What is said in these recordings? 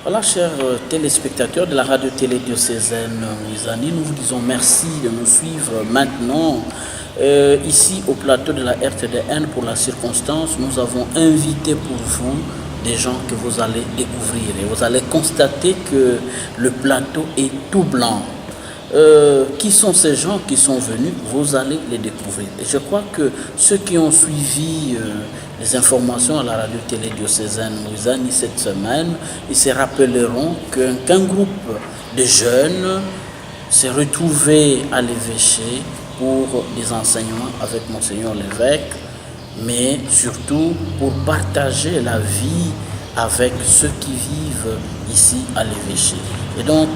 Voilà, chers téléspectateurs de la radio-télé diocésaine Wisani, nous vous disons merci de nous suivre maintenant. Ici, au plateau de la RTDN, pour la circonstance, nous avons invité pour vous des gens que vous allez découvrir. Et vous allez constater que le plateau est tout blanc. Qui sont ces gens qui sont venus? Vous allez les découvrir. Et je crois que ceux qui ont suivi les informations à la radio-télé diocésaine Wisani cette semaine, ils se rappelleront qu'un groupe de jeunes s'est retrouvé à l'évêché pour des enseignements avec Monseigneur l'évêque, mais surtout pour partager la vie avec ceux qui vivent ici à l'évêché. Et donc,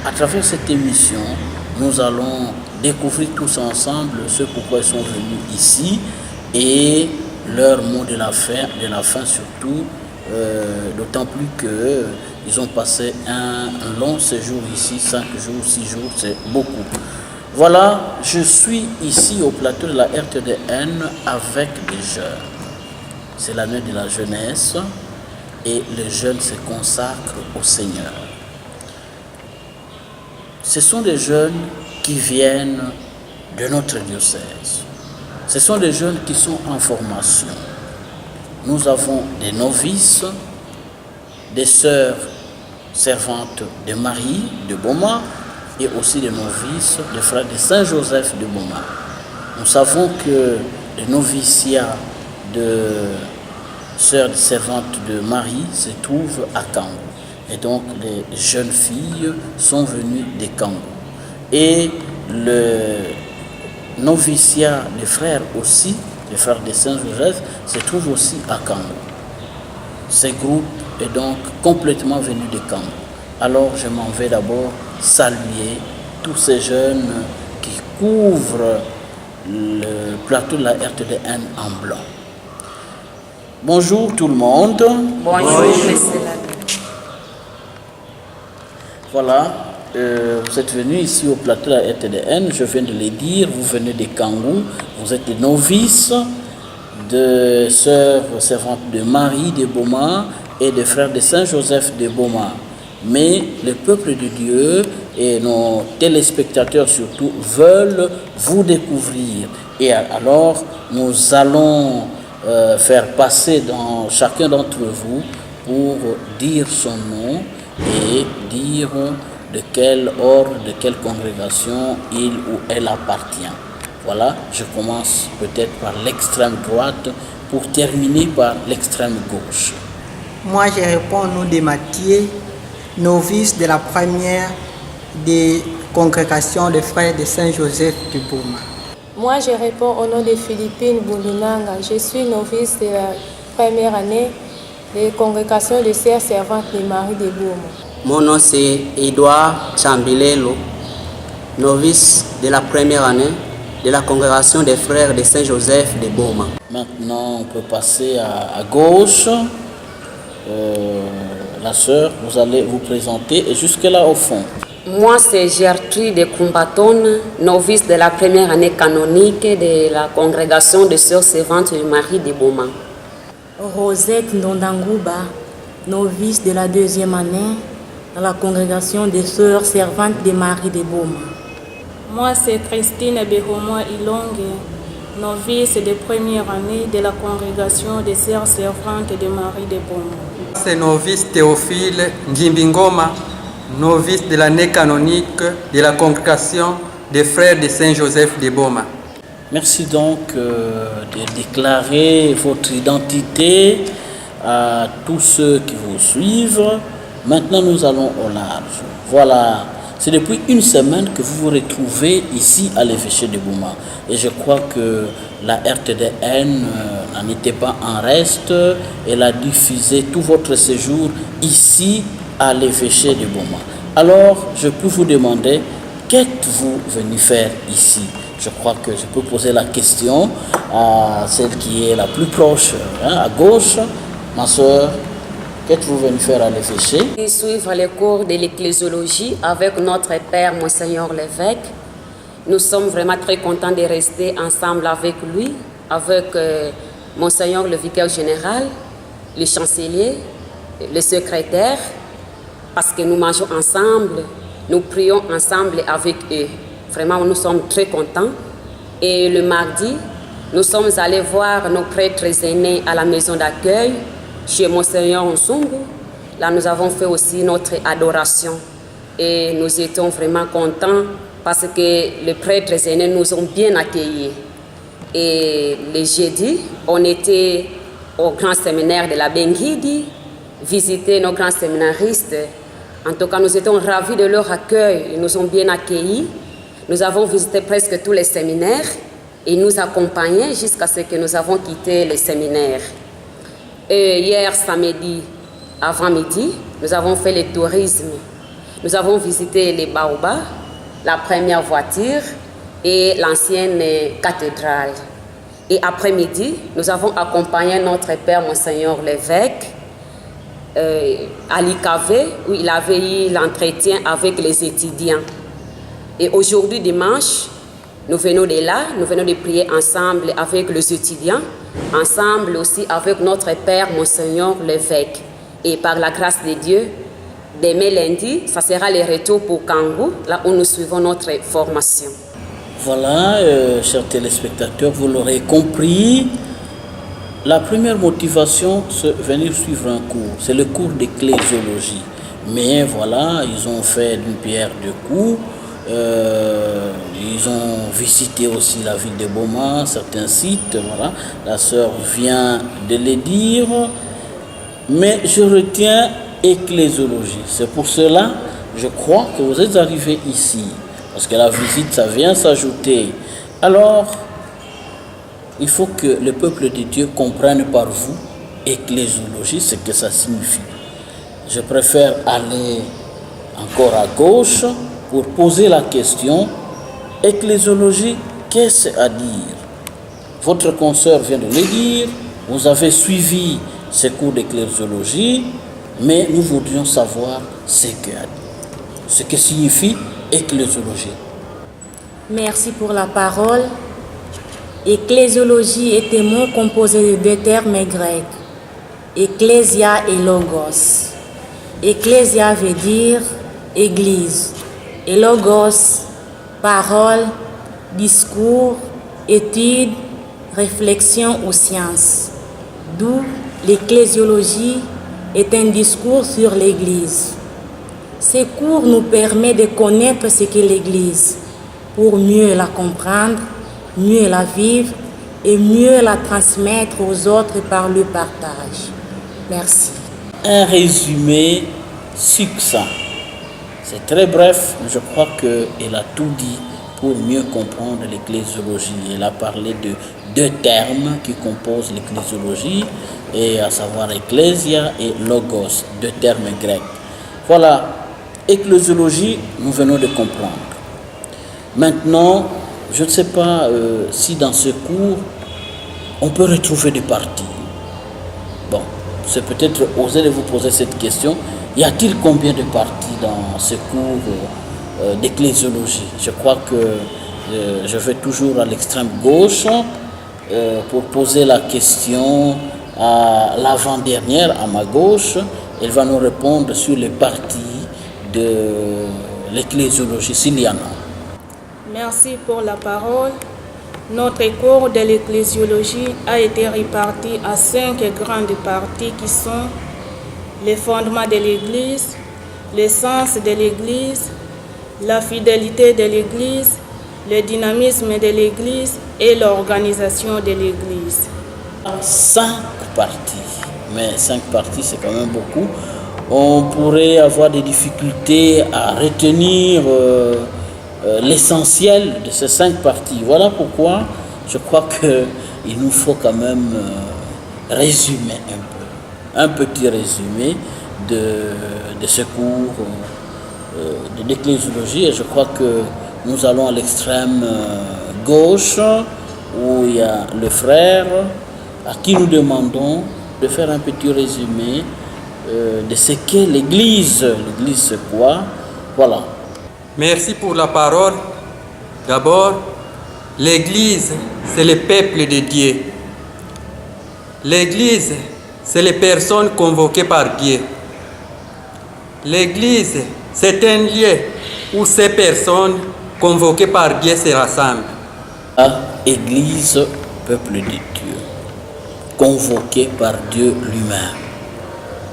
à travers cette émission, nous allons découvrir tous ensemble ce pourquoi ils sont venus ici et leur mot de la fin surtout, d'autant plus qu'ils ont passé un long séjour ici, 5 jours, 6 jours, c'est beaucoup. Voilà, je suis ici au plateau de la RTDN avec des jeunes. C'est l'année de la jeunesse et les jeunes se consacrent au Seigneur. Ce sont des jeunes qui viennent de notre diocèse. Ce sont des jeunes qui sont en formation. Nous avons des novices, des sœurs servantes de Marie de Boma et aussi des novices, des frères de Saint-Joseph de Boma. Nous savons que les noviciats de sœurs servantes de Marie se trouvent à Kango. Et donc les jeunes filles sont venues des Kango. Et le noviciat des frères aussi, les frères de Saint-Joseph, se trouve aussi à Kango. Ce groupe est donc complètement venu de Kango. Alors je m'en vais d'abord saluer tous ces jeunes qui couvrent le plateau de la RTDN en blanc. Bonjour tout le monde. Bonjour, monsieur. Voilà, vous êtes venus ici au plateau de la RTDN, je viens de le dire, vous venez des Kangou, vous êtes des novices, de sœurs servantes de Marie de Boma et des frères de Saint-Joseph de Boma. Mais le peuple de Dieu et nos téléspectateurs surtout veulent vous découvrir. Et alors, nous allons faire passer dans chacun d'entre vous pour dire son nom et dire de quel ordre, de quelle congrégation il ou elle appartient. Voilà, je commence peut-être par l'extrême droite pour terminer par l'extrême gauche. Moi, je réponds au nom de Mathieu, novice de la première des congrégations des frères de Saint-Joseph de Boma. Moi, je réponds au nom de Philippine Bundunanga. Je suis novice de la première année des congrégations de sœurs servantes de Marie de Boma. Mon nom c'est Edouard Chambilelo, novice de la première année de la congrégation des frères de Saint-Joseph de Boma. Maintenant, on peut passer à gauche. La sœur, vous allez vous présenter et jusque là au fond. Moi, c'est Gertrude de Kumbaton, novice de la première année canonique de la congrégation des sœurs servantes de Marie de Boma. Rosette Ndondangouba, novice de la deuxième année dans la congrégation des sœurs servantes de Marie de Boma. Moi, c'est Christine Behomo Ilongue, novice de première année de la congrégation des sœurs servantes de Marie de Boma. C'est novice Théophile Ngimbingoma, novice de l'année canonique de la congrégation des frères de Saint-Joseph de Boma. Merci donc de déclarer votre identité à tous ceux qui vous suivent. Maintenant, nous allons au large. Voilà, c'est depuis une semaine que vous vous retrouvez ici à l'évêché de Boma. Et je crois que la RTDN n'en était pas en reste. Elle a diffusé tout votre séjour ici à l'évêché de Boma. Alors, je peux vous demander qu'êtes-vous venu faire ici? Je crois que je peux poser la question à celle qui est la plus proche, à gauche. Ma soeur, qu'êtes-vous venu faire à l'évêché? Suivre les cours de l'ecclésiologie avec notre père, Monseigneur l'évêque. Nous sommes vraiment très contents de rester ensemble avec lui, avec Monseigneur le vicaire général, le chancelier, le secrétaire, parce que nous mangeons ensemble, nous prions ensemble avec eux. Vraiment, nous sommes très contents. Et le mardi, nous sommes allés voir nos prêtres aînés à la maison d'accueil, chez Monseigneur Nsungu. Là, nous avons fait aussi notre adoration. Et nous étions vraiment contents parce que les prêtres aînés nous ont bien accueillis. Et le jeudi, on était au grand séminaire de la Benguidi, visiter nos grands séminaristes. En tout cas, nous étions ravis de leur accueil. Ils nous ont bien accueillis. Nous avons visité presque tous les séminaires et nous accompagnaient jusqu'à ce que nous avons quitté les séminaires. Et hier samedi, avant midi, nous avons fait le tourisme. Nous avons visité les baobabs, la première voiture et l'ancienne cathédrale. Et après-midi, nous avons accompagné notre père Monseigneur l'évêque à l'IKV où il avait eu l'entretien avec les étudiants. Et aujourd'hui, dimanche, nous venons de là, nous venons de prier ensemble avec les étudiants, ensemble aussi avec notre père Monseigneur l'évêque. Et par la grâce de Dieu, demain lundi, ça sera le retour pour Kangou, là où nous suivons notre formation. Voilà, chers téléspectateurs, vous l'aurez compris. La première motivation, c'est venir suivre un cours. C'est le cours d'ecclésiologie. Mais voilà, ils ont fait d'une pierre deux coups. Ils ont visité aussi la ville de Boma, certains sites. Voilà, la sœur vient de les dire. Mais je retiens ecclésiologie. C'est pour cela, je crois que vous êtes arrivés ici. Parce que la visite, ça vient s'ajouter. Alors, il faut que le peuple de Dieu comprenne par vous, ecclésiologie, ce que ça signifie. Je préfère aller encore à gauche pour poser la question, ecclésiologie, qu'est-ce à dire? Votre consoeur vient de le dire, vous avez suivi ces cours d'ecclésiologie, mais nous voudrions savoir ce que signifie ecclésiologie. Merci pour la parole. Ecclésiologie est un mot composé de deux termes grecs, ecclésia et logos. Ecclésia veut dire église et logos, parole, discours, étude, réflexion ou science. D'où l'ecclésiologie est un discours sur l'église. Ces cours nous permettent de connaître ce qu'est l'église pour mieux la comprendre, mieux la vivre et mieux la transmettre aux autres par le partage. Merci. Un résumé succinct. C'est très bref, mais je crois qu'elle a tout dit pour mieux comprendre l'ecclésiologie. Elle a parlé de deux termes qui composent l'ecclésiologie, et à savoir ecclésia et logos, deux termes grecs. Voilà, ecclésiologie, nous venons de comprendre. Maintenant, je ne sais pas si dans ce cours, on peut retrouver des parties. Bon, c'est peut-être oser de vous poser cette question. Y a-t-il combien de parties dans ce cours d'ecclésiologie? Je crois que je vais toujours à l'extrême gauche pour poser la question à l'avant-dernière, à ma gauche. Elle va nous répondre sur les parties de l'ecclésiologie, s'il y en a. Merci pour la parole. Notre cours de l'ecclésiologie a été réparti à 5 grandes parties qui sont les fondements de l'Église, l'essence de l'Église, la fidélité de l'Église, le dynamisme de l'Église et l'organisation de l'Église. 5 parties, mais 5 parties c'est quand même beaucoup. On pourrait avoir des difficultés à retenir l'essentiel de ces 5 parties. Voilà pourquoi je crois qu'il nous faut quand même résumer un peu. Un petit résumé de ce cours l'ecclésiologie, et je crois que nous allons à l'extrême gauche où il y a le frère à qui nous demandons de faire un petit résumé de ce qu'est l'Église. L'Église c'est quoi? Voilà. Merci pour la parole. D'abord, l'Église, c'est le peuple de Dieu. L'Église, c'est les personnes convoquées par Dieu. L'Église, c'est un lieu où ces personnes convoquées par Dieu se rassemblent. Église, peuple de Dieu, convoqué par Dieu lui-même.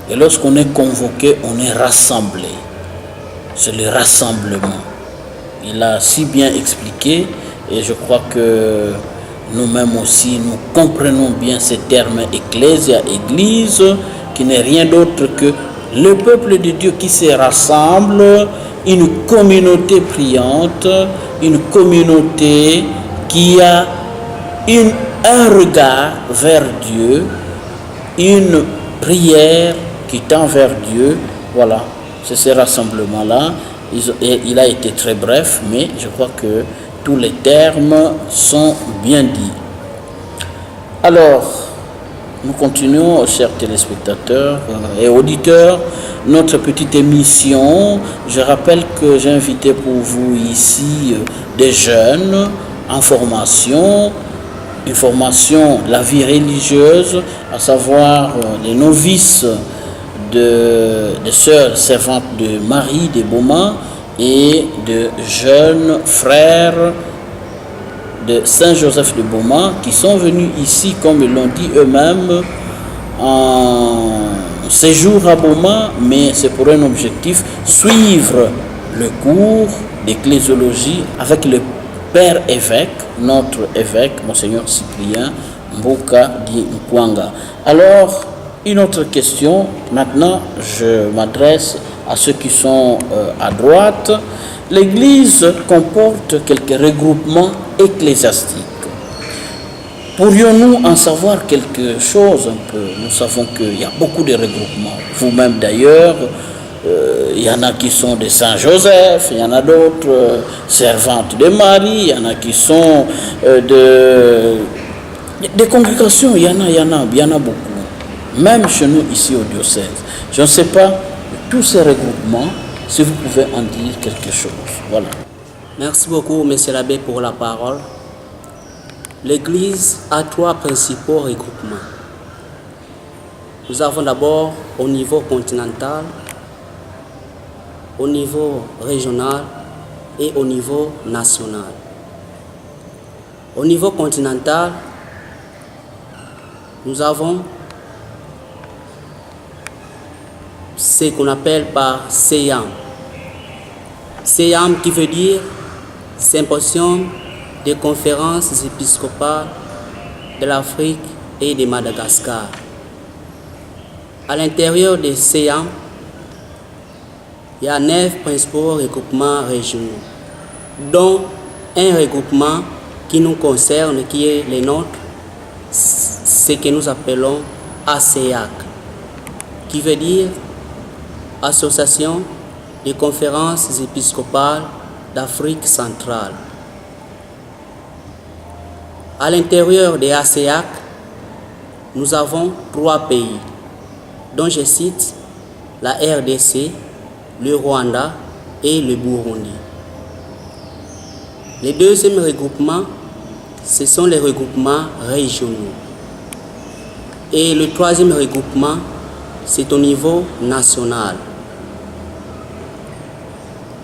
Et lorsqu'on est convoqué, on est rassemblé. C'est le rassemblement. Il a si bien expliqué, et je crois que nous-mêmes aussi, nous comprenons bien ce terme ecclésia, église, qui n'est rien d'autre que le peuple de Dieu qui se rassemble, une communauté priante, une communauté qui a un regard vers Dieu, une prière qui tend vers Dieu. Voilà, c'est ce rassemblement-là. Il a été très bref, mais je crois que tous les termes sont bien dits. Alors, nous continuons, chers téléspectateurs et auditeurs, notre petite émission. Je rappelle que j'ai invité pour vous ici des jeunes en formation, une formation de la vie religieuse, à savoir les novices des sœurs servantes de Marie de Beaumont et de jeunes frères de Saint-Joseph de Beaumont qui sont venus ici, comme ils l'ont dit eux-mêmes, en séjour à Beaumont, mais c'est pour un objectif, suivre le cours d'ecclésiologie avec le Père évêque, notre évêque, Monseigneur Cyprien Mboka Di Nkwanga. Alors, une autre question, maintenant je m'adresse à ceux qui sont à droite. L'Église comporte quelques regroupements ecclésiastiques. Pourrions-nous en savoir quelque chose un peu? Nous savons qu'il y a beaucoup de regroupements. Vous-même d'ailleurs, il y en a qui sont de Saint-Joseph, il y en a d'autres servantes de Marie, il y en a qui sont des congrégations, il y en a beaucoup. Même chez nous ici au diocèse. Je ne sais pas, tous ces regroupements, si vous pouvez en dire quelque chose. Voilà. Merci beaucoup, Monsieur l'abbé, pour la parole. L'Église a trois principaux regroupements. Nous avons d'abord au niveau continental, au niveau régional et au niveau national. Au niveau continental, nous avons ce qu'on appelle par SEAM. SEAM qui veut dire Symposium des conférences épiscopales de l'Afrique et de Madagascar. À l'intérieur des SEAM, il y a 9 principaux regroupements régionaux, dont un regroupement qui nous concerne, qui est le nôtre, ce que nous appelons ASEAC, qui veut dire Association des conférences épiscopales d'Afrique centrale. À l'intérieur des ASEAC, nous avons 3 pays, dont je cite la RDC, le Rwanda et le Burundi. Les deuxièmes regroupements, ce sont les regroupements régionaux. Et le troisième regroupement, c'est au niveau national.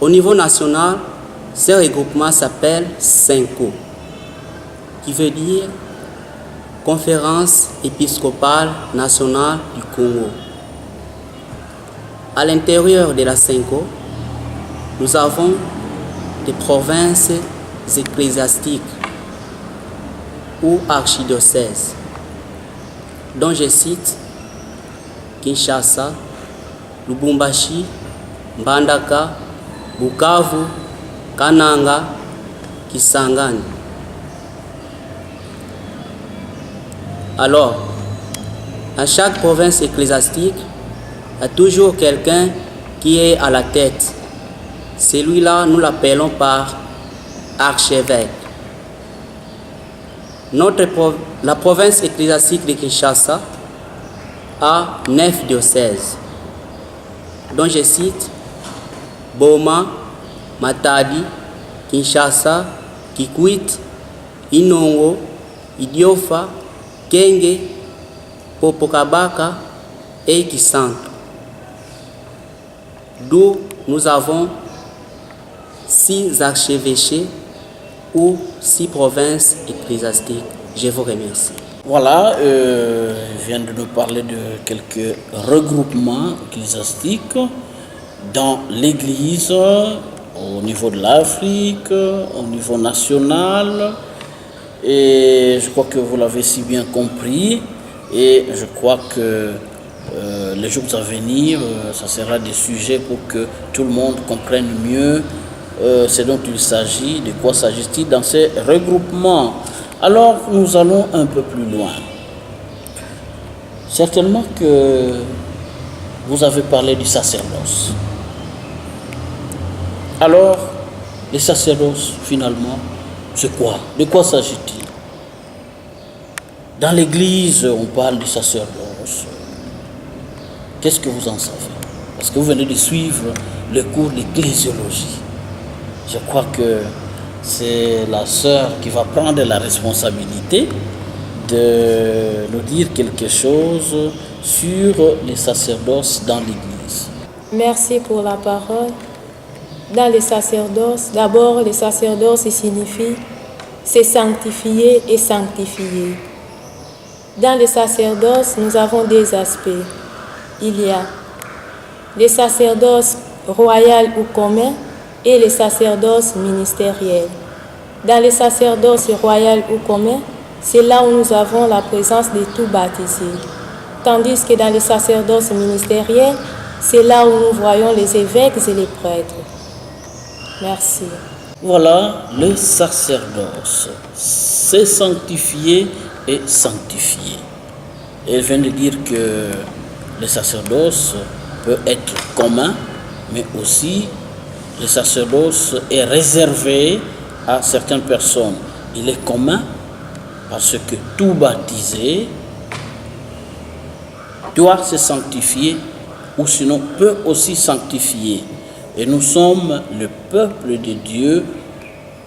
Au niveau national, ce regroupement s'appelle CENCO, qui veut dire Conférence épiscopale nationale du Congo. À l'intérieur de la CENCO, nous avons des provinces ecclésiastiques ou archidiocèses, dont je cite Kinshasa, Lubumbashi, Mbandaka, Bukavu, Kananga, Kisangani. Alors, à chaque province ecclésiastique, il y a toujours quelqu'un qui est à la tête Celui-là, nous l'appelons par archevêque. La province ecclésiastique de Kinshasa a 9 diocèses, dont je cite Boma, Matadi, Kinshasa, Kikwit, Inongo, Idiofa, Kenge, Popokabaka et Kisanto. D'où nous avons 6 archevêchés ou 6 provinces ecclésiastiques. Je vous remercie. Voilà, je viens de nous parler de quelques regroupements ecclésiastiques dans l'Église, au niveau de l'Afrique, au niveau national. Et je crois que vous l'avez si bien compris. Et je crois que les jours à venir, ça sera des sujets pour que tout le monde comprenne mieux ce dont il s'agit, de quoi s'agit-il dans ces regroupements. Alors, nous allons un peu plus loin. Certainement que vous avez parlé du sacerdoce. Alors, le sacerdoce, finalement, c'est quoi? De quoi s'agit-il? Dans l'Église, on parle du sacerdoce. Qu'est-ce que vous en savez? Parce que vous venez de suivre le cours d'ecclésiologie. Je crois que c'est la sœur qui va prendre la responsabilité de nous dire quelque chose sur les sacerdoces dans l'Église. Merci pour la parole. Dans les sacerdoces, d'abord, les sacerdoces signifie c'est sanctifier et sanctifier. Dans les sacerdoces, nous avons deux aspects. Il y a les sacerdoces royales ou communs et les sacerdoces ministériels. Dans les sacerdoces royales ou communs, c'est là où nous avons la présence de tout baptisé. Tandis que dans les sacerdoces ministériels, c'est là où nous voyons les évêques et les prêtres. Merci. Voilà, le sacerdoce, c'est sanctifier et sanctifier. Elle vient de dire que le sacerdoce peut être commun, mais aussi le sacerdoce est réservé à certaines personnes. Il est commun parce que tout baptisé doit se sanctifier ou sinon peut aussi sanctifier. Et nous sommes le peuple de Dieu,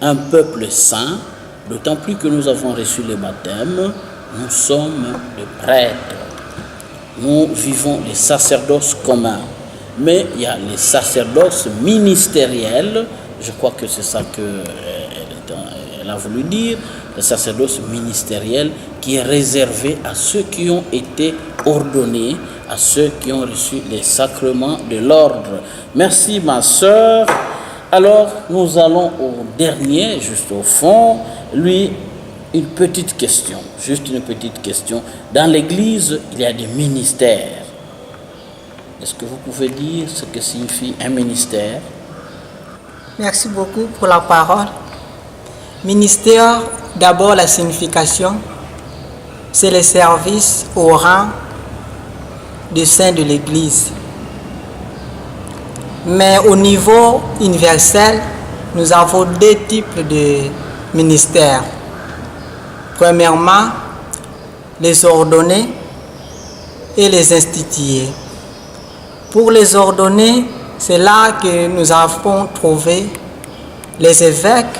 un peuple saint, d'autant plus que nous avons reçu le baptême, nous sommes les prêtres. Nous vivons les sacerdoces communs. Mais il y a les sacerdoces ministériels, je crois que c'est ça qu'elle a voulu dire, le sacerdoce ministériel qui est réservé à ceux qui ont été ordonnés, à ceux qui ont reçu les sacrements de l'ordre. Merci ma sœur. Alors nous allons au dernier, juste au fond, lui, une petite question, juste une petite question. Dans l'Église, il y a des ministères. Est-ce que vous pouvez dire ce que signifie un ministère? Merci beaucoup pour la parole. Ministère, d'abord la signification, c'est le service au rang des saints de l'Église. Mais au niveau universel, nous avons deux types de ministères. Premièrement, les ordonnés et les institués. Pour les ordonnés, c'est là que nous avons trouvé les évêques,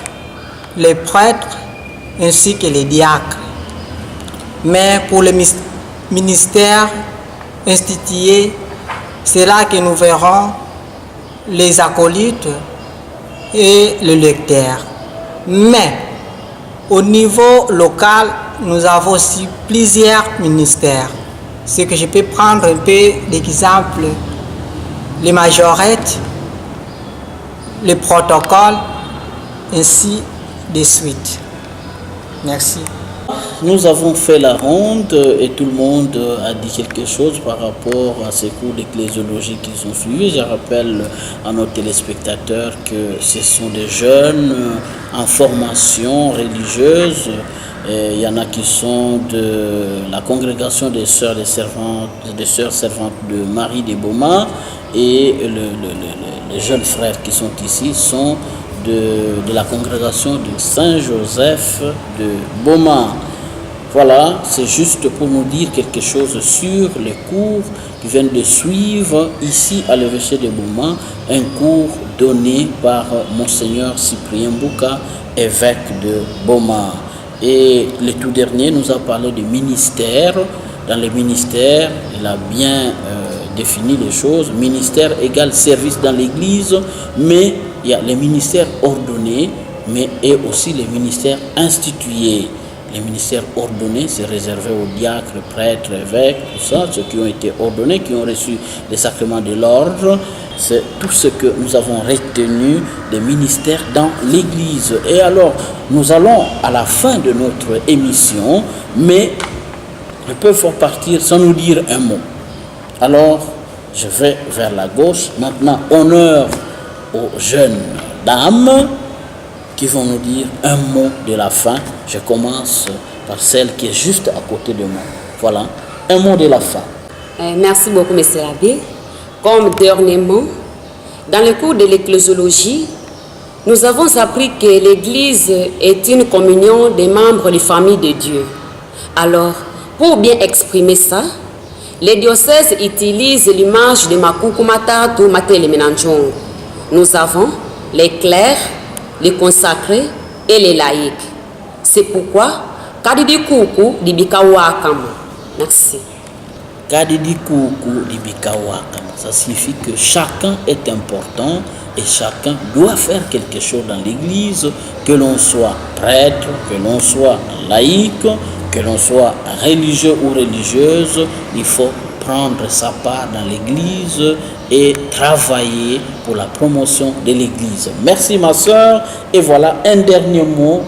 les prêtres ainsi que les diacres. Mais pour les ministères institués, c'est là que nous verrons les acolytes et le lecteur. Mais au niveau local, nous avons aussi plusieurs ministères. Ce que je peux prendre un peu d'exemple, les majorettes, les protocoles, ainsi de suite. Merci. Nous avons fait la ronde et tout le monde a dit quelque chose par rapport à ces cours d'ecclésiologie qu'ils ont suivis. Je rappelle à nos téléspectateurs que ce sont des jeunes en formation religieuse. Et il y en a qui sont de la congrégation des sœurs servantes de Marie de Boma et les jeunes frères qui sont ici sont de la congrégation de Saint-Joseph de Boma. Voilà, c'est juste pour nous dire quelque chose sur les cours qui viennent de suivre ici à l'évêché de Boma, un cours donné par Monseigneur Cyprien Mbouka, évêque de Boma. Et le tout dernier nous a parlé du ministère. Dans les ministères, il a bien défini les choses. Ministère égale service dans l'Église, mais il y a les ministères ordonnés, mais et aussi les ministères institués. Les ministères ordonnés, c'est réservé aux diacres, prêtres, évêques, tout ça, ceux qui ont été ordonnés, qui ont reçu les sacrements de l'ordre. C'est tout ce que nous avons retenu des ministères dans l'Église. Et alors, nous allons à la fin de notre émission, mais ne peut pas partir sans nous dire un mot. Alors, je vais vers la gauche. Maintenant, honneur aux jeunes dames qui vont nous dire un mot de la fin. Je commence par celle qui est juste à côté de moi. Voilà, un mot de la fin. Merci beaucoup, M. l'abbé. Comme dernièrement, dans le cours de l'ecclésiologie, nous avons appris que l'Église est une communion des membres des familles de Dieu. Alors, pour bien exprimer ça, les diocèses utilisent l'image de Makukumata ou Matele Menanchong. Nous avons les clercs, les consacrés et les laïcs. C'est pourquoi Kadidi Kuku di Bikawakam. Merci. Kadidi Kuku di Bikawakam. Ça signifie que chacun est important et chacun doit faire quelque chose dans l'Église, que l'on soit prêtre, que l'on soit laïque, que l'on soit religieux ou religieuse, il faut prendre sa part dans l'Église et travailler pour la promotion de l'Église. Merci ma soeur. Et voilà un dernier mot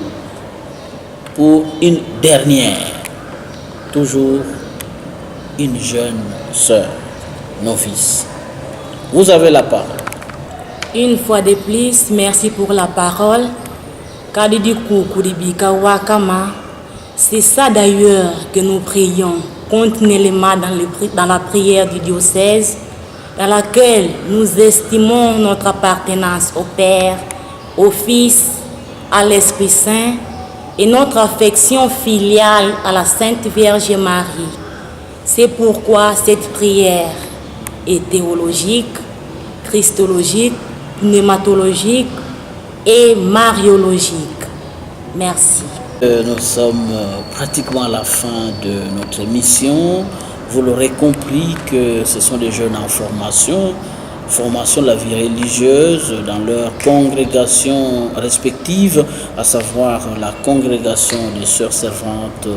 pour une dernière. Toujours une jeune soeur, novice. Vous avez la parole. Une fois de plus, merci pour la parole. Kadidiku Kuribika Wakama. C'est ça d'ailleurs que nous prions continuellement dans la prière du diocèse, dans laquelle nous estimons notre appartenance au Père, au Fils, à l'Esprit Saint et notre affection filiale à la Sainte Vierge Marie. C'est pourquoi cette prière est théologique, christologique, pneumatologique et mariologique. Merci. Nous sommes pratiquement à la fin de notre émission. Vous l'aurez compris que ce sont des jeunes en formation de la vie religieuse dans leurs congrégations respectives, à savoir la congrégation des Sœurs Servantes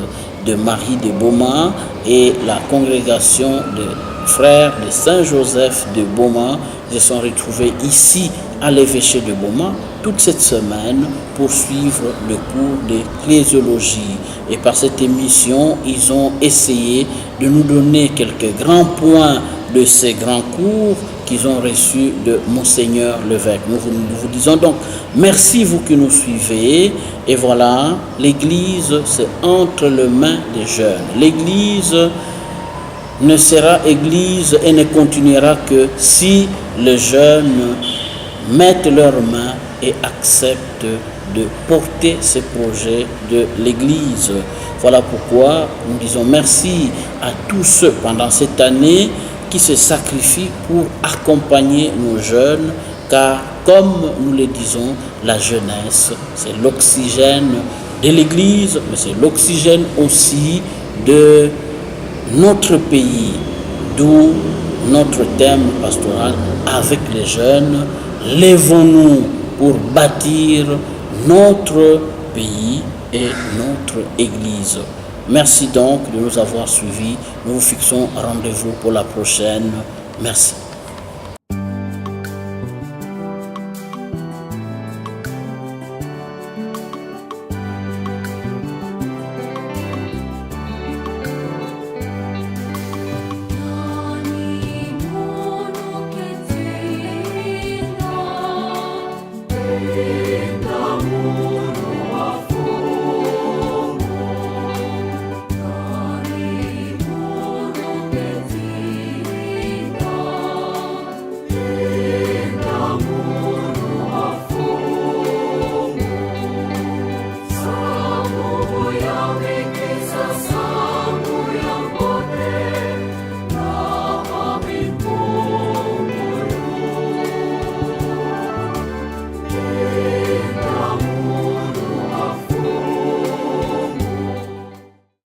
de Marie de Boma et la congrégation des Frères de Saint-Joseph de Boma. Ils se sont retrouvés ici à l'évêché de Boma toute cette semaine pour suivre le cours d'ecclésiologie. Et par cette émission, ils ont essayé de nous donner quelques grands points de ces grands cours qu'ils ont reçus de Monseigneur l'évêque. Nous vous disons donc merci vous qui nous suivez. Et voilà, l'Église, c'est entre les mains des jeunes. L'Église ne sera Église et ne continuera que si les jeunes mettent leurs mains et acceptent de porter ces projets de l'Église. Voilà pourquoi nous disons merci à tous ceux pendant cette année qui se sacrifient pour accompagner nos jeunes, car comme nous le disons, la jeunesse, c'est l'oxygène de l'Église, mais c'est l'oxygène aussi de notre pays, d'où notre thème pastoral avec les jeunes. Lèvons-nous pour bâtir notre pays et notre Église. Merci donc de nous avoir suivis. Nous vous fixons rendez-vous pour la prochaine. Merci. Thank you.